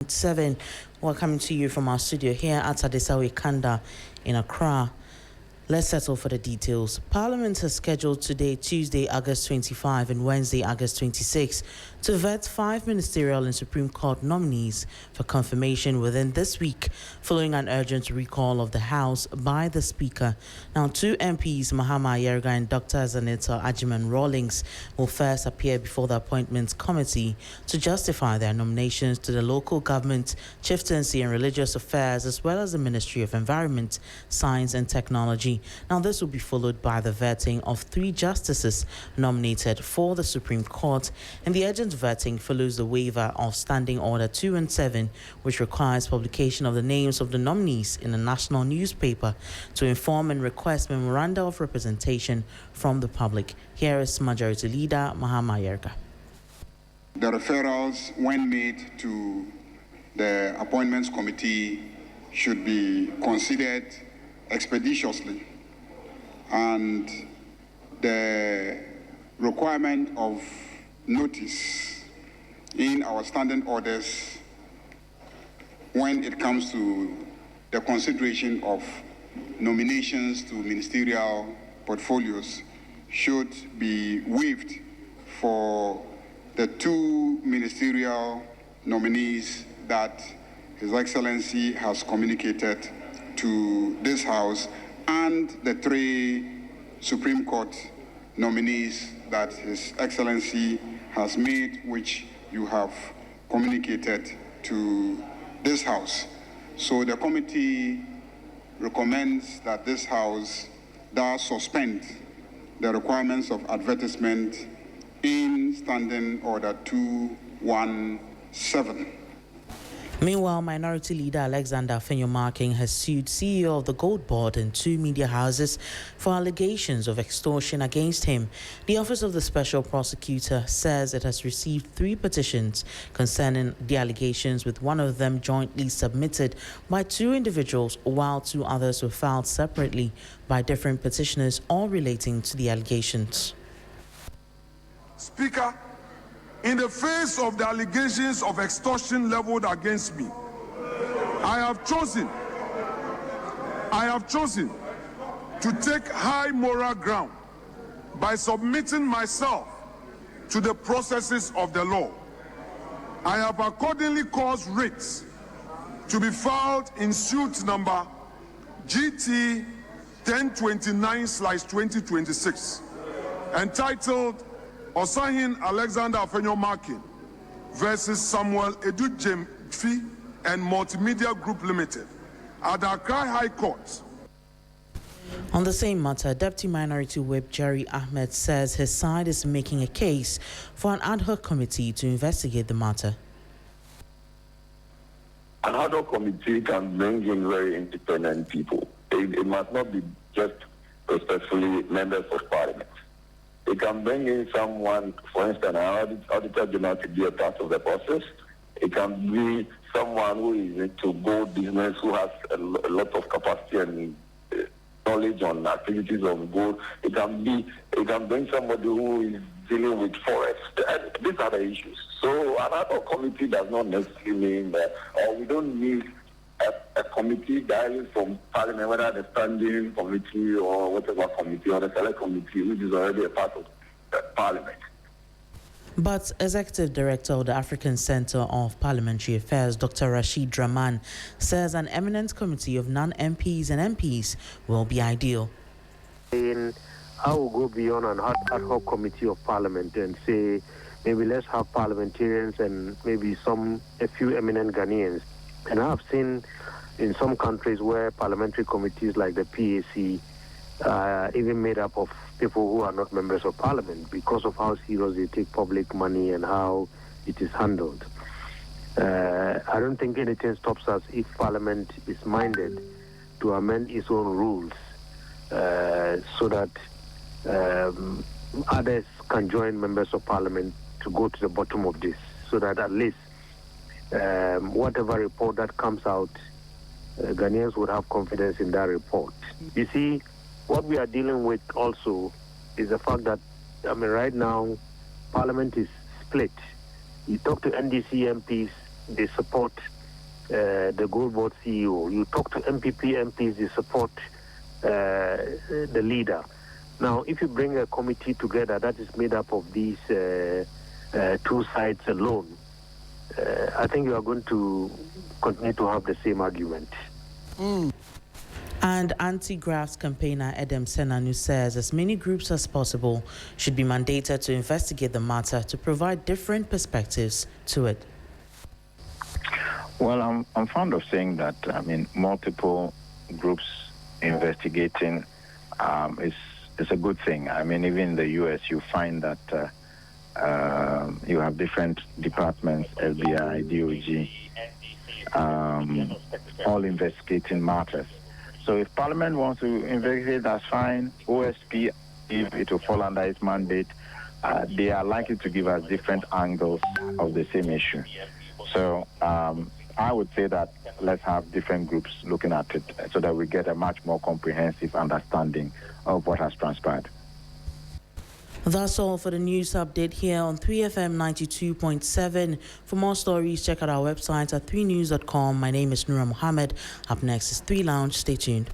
7. We're coming to you from our studio here at Adesawe Kanda in Accra. Let's settle for the details. Parliament has scheduled today, Tuesday, August 25 and Wednesday, August 26, to vet 5 ministerial and Supreme Court nominees for confirmation within this week, following an urgent recall of the House by the Speaker. Now, 2 MPs, Mohammed-Mubarak and Dr. Zaneta Ajiman-Rawlings, will first appear before the Appointments Committee to justify their nominations to the Local Government, Chieftaincy and Religious Affairs, as well as the Ministry of Environment, Science and Technology. Now, this will be followed by the vetting of 3 justices nominated for the Supreme Court, and the urgent vetting follows the waiver of Standing Order 2 and 7, which requires publication of the names of the nominees in a national newspaper to inform and request memoranda of representation from the public. Here is Majority Leader Mohammed-Mubarak. The referrals, when made to the Appointments Committee, should be considered expeditiously, and the requirement of notice in our standing orders when it comes to the consideration of nominations to ministerial portfolios should be waived for the 2 ministerial nominees that His Excellency has communicated to this House, and the 3 Supreme Court nominees that His Excellency has made, which you have communicated to this House. So the committee recommends that this House does suspend the requirements of advertisement in Standing Order 217. Meanwhile, Minority Leader Alexander Afenyo-Markin has sued CEO of the Gold Board and 2 media houses for allegations of extortion against him. The Office of the Special Prosecutor says it has received 3 petitions concerning the allegations, with one of them jointly submitted by 2 individuals, while 2 others were filed separately by different petitioners, all relating to the allegations. Speaker, in the face of the allegations of extortion leveled against me, I have chosen to take high moral ground by submitting myself to the processes of the law. I have accordingly caused writs to be filed in suit number GT 1029/2026, entitled Osahin Alexander Afenyo-Markin versus Samuel Edujemfi and Multimedia Group Limited at the Accra High Court. On the same matter, Deputy Minority Whip Jerry Ahmed says his side is making a case for an ad hoc committee to investigate the matter. An ad hoc committee can bring in very independent people. It must not be just respectfully members of parliament. It can bring in someone, for instance, an auditor general to be a part of the process. It can be someone who is into gold business, who has a lot of capacity and knowledge on activities of gold. It can bring somebody who is dealing with forest. And these are the issues. So an ad hoc committee does not necessarily mean that, or we don't need a committee directly from Parliament, whether the standing committee or whatever committee or the select committee, which is already a part of Parliament. But Executive Director of the African Center of Parliamentary Affairs, Dr. Rashid Rahman, says an eminent committee of non-MPs and MPs will be ideal. I will go beyond an ad hoc committee of Parliament and say, maybe let's have parliamentarians and maybe a few eminent Ghanaians. And I've seen in some countries where parliamentary committees like the PAC are even made up of people who are not members of parliament because of how serious they take public money and how it is handled. I don't think anything stops us if parliament is minded to amend its own rules so that others can join members of parliament to go to the bottom of this, so that at least whatever report that comes out, Ghanaians would have confidence in that report. You see, what we are dealing with also is the fact that, right now, Parliament is split. You talk to NDC MPs, they support the Gold Board CEO. You talk to MPs, they support the leader. Now, if you bring a committee together that is made up of these two sides alone, I think you are going to continue to have the same argument. And anti-grafts campaigner Edem Senanu says as many groups as possible should be mandated to investigate the matter to provide different perspectives to it. Well, I'm fond of saying that, multiple groups investigating is a good thing. Even in the U.S., you find that you have different departments, FBI, DOJ, all investigating matters. So if Parliament wants to investigate, that's fine. OSP, if it will fall under its mandate, they are likely to give us different angles of the same issue. So I would say that let's have different groups looking at it so that we get a much more comprehensive understanding of what has transpired. That's all for the news update here on 3FM 92.7. For more stories, check out our website at 3news.com. My name is Nura Mohammed. Up next is 3 Lounge. Stay tuned.